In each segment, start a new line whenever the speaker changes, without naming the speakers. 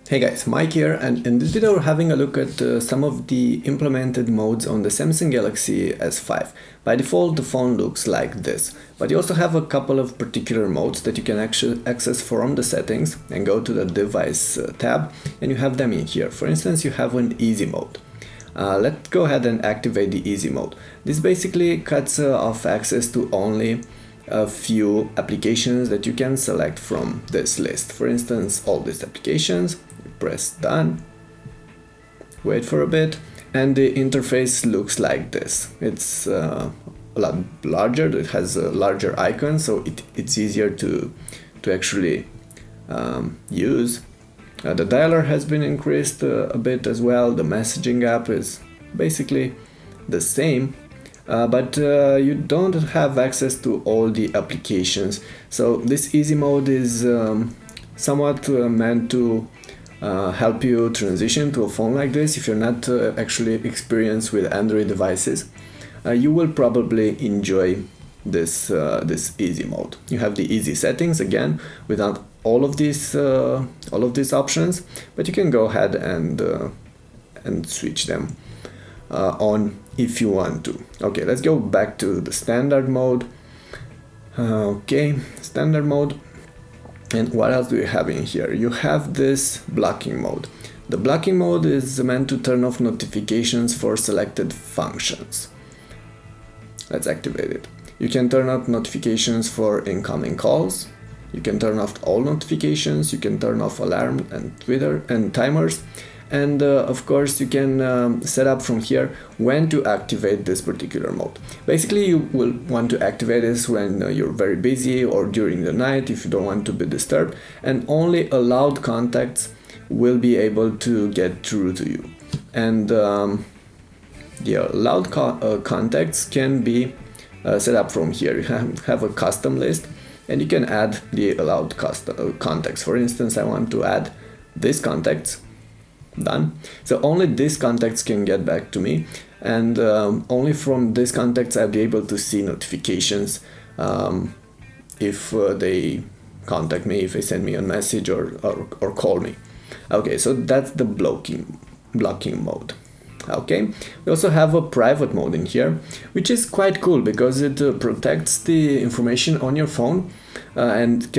Hey guys, Mike here, and in this video we're having a look at some of the implemented modes on the Samsung Galaxy S5. By default the phone looks like this, but you also have a couple of particular modes that you can actually access from the settings and go to the device tab, and you have them in here. For instance, you have an easy mode. Let's go ahead and activate the easy mode. This basically cuts off access to only a few applications that you can select from this list. For instance, all these applications. Press done, wait for a bit, and the interface looks like this. It's a lot larger, it has a larger icon, so it's easier to actually use. The dialer has been increased a bit as well. The messaging app is basically the same, but you don't have access to all the applications. So this easy mode is somewhat meant to help you transition to a phone like this. If you're not actually experienced with Android devices, you will probably enjoy this easy mode. You have the easy settings again without all of these options, but you can go ahead and switch them on if you want to. Okay, let's go back to the standard mode. Okay, standard mode. And what else do you have in here? You have this blocking mode. The blocking mode is meant to turn off notifications for selected functions. Let's activate it. You can turn off notifications for incoming calls. You can turn off all notifications. You can turn off alarm and Twitter and timers. And of course you can set up from here when to activate this particular mode. Basically you will want to activate this when you're very busy or during the night if you don't want to be disturbed, and only allowed contacts will be able to get through to you. And the allowed contacts can be set up from here. You have a custom list and you can add the allowed contacts. For instance, I want to add these contacts. Done. So only these contacts can get back to me, and only from these contacts I'll be able to see notifications if they contact me, if they send me a message or call me. Okay, so that's the blocking mode. Okay, we also have a private mode in here, which is quite cool because it protects the information on your phone and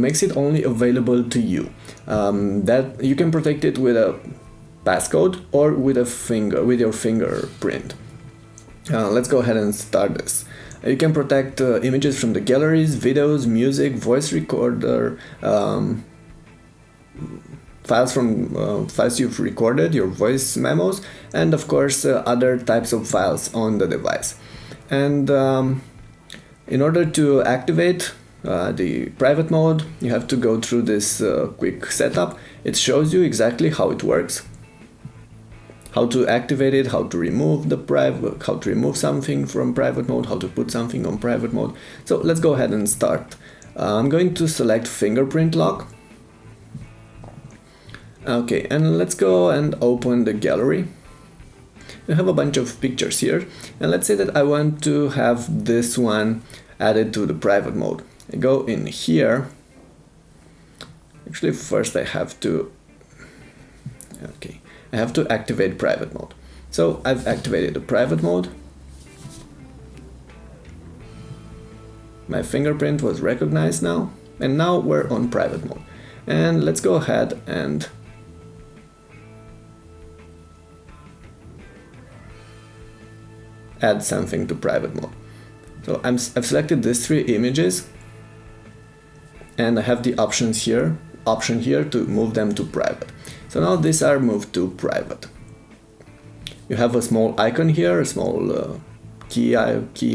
makes it only available to you. That you can protect it with a passcode or with your fingerprint. Let's go ahead and start this. You can protect images from the galleries, videos, music, voice recorder, files you've recorded, your voice memos, and of course other types of files on the device. And in order to activate the private mode, you have to go through this quick setup. It shows you exactly how it works, how to activate it, how to remove something from private mode, how to put something on private mode. So let's go ahead and start. I'm going to select fingerprint lock. Okay, and let's go and open the gallery. We have a bunch of pictures here, and let's say that I want to have this one added to the private mode. I go in here. Actually, first I have to activate private mode. So I've activated the private mode. My fingerprint was recognized now, and now we're on private mode. And let's go ahead and add something to private mode. So I've selected these three images, and I have the option here to move them to private. So now these are moved to private. You have a small icon here, a small key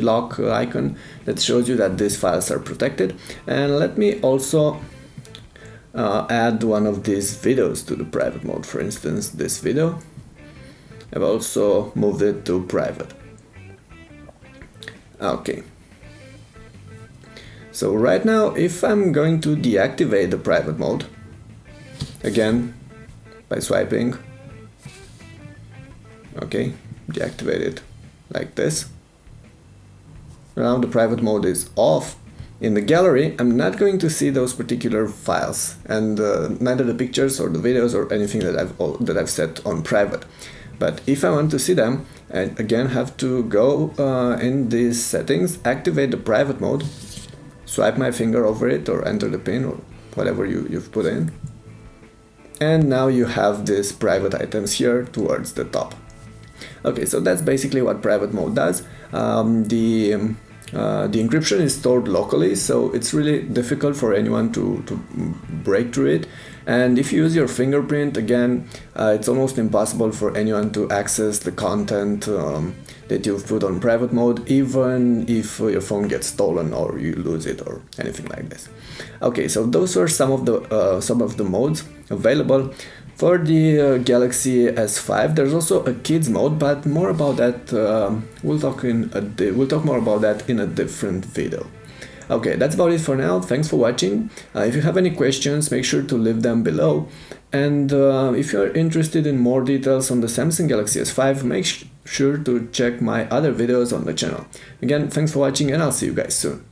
lock icon that shows you that these files are protected. And let me also add one of these videos to the private mode. For instance, this video, I've also moved it to private. Okay, so right now if I'm going to deactivate the private mode, again by swiping, okay, deactivate it like this. Now the private mode is off, In the gallery, I'm not going to see those particular files, and neither the pictures or the videos or anything that I've set on private. But if I want to see them, I again have to go in these settings, activate the private mode, swipe my finger over it or enter the pin or whatever you've put in. And now you have these private items here towards the top. Okay, so that's basically what private mode does. The encryption is stored locally, so it's really difficult for anyone to break through it. And if you use your fingerprint, again, it's almost impossible for anyone to access the content that you've put on private mode, even if your phone gets stolen or you lose it or anything like this. Okay, so those are some of the modes available. For the Galaxy S5, there's also a kids mode, but more about that we'll talk more about that in a different video. Okay, that's about it for now. Thanks for watching. If you have any questions, make sure to leave them below. And if you're interested in more details on the Samsung Galaxy S5, make sure to check my other videos on the channel. Again, thanks for watching, and I'll see you guys soon.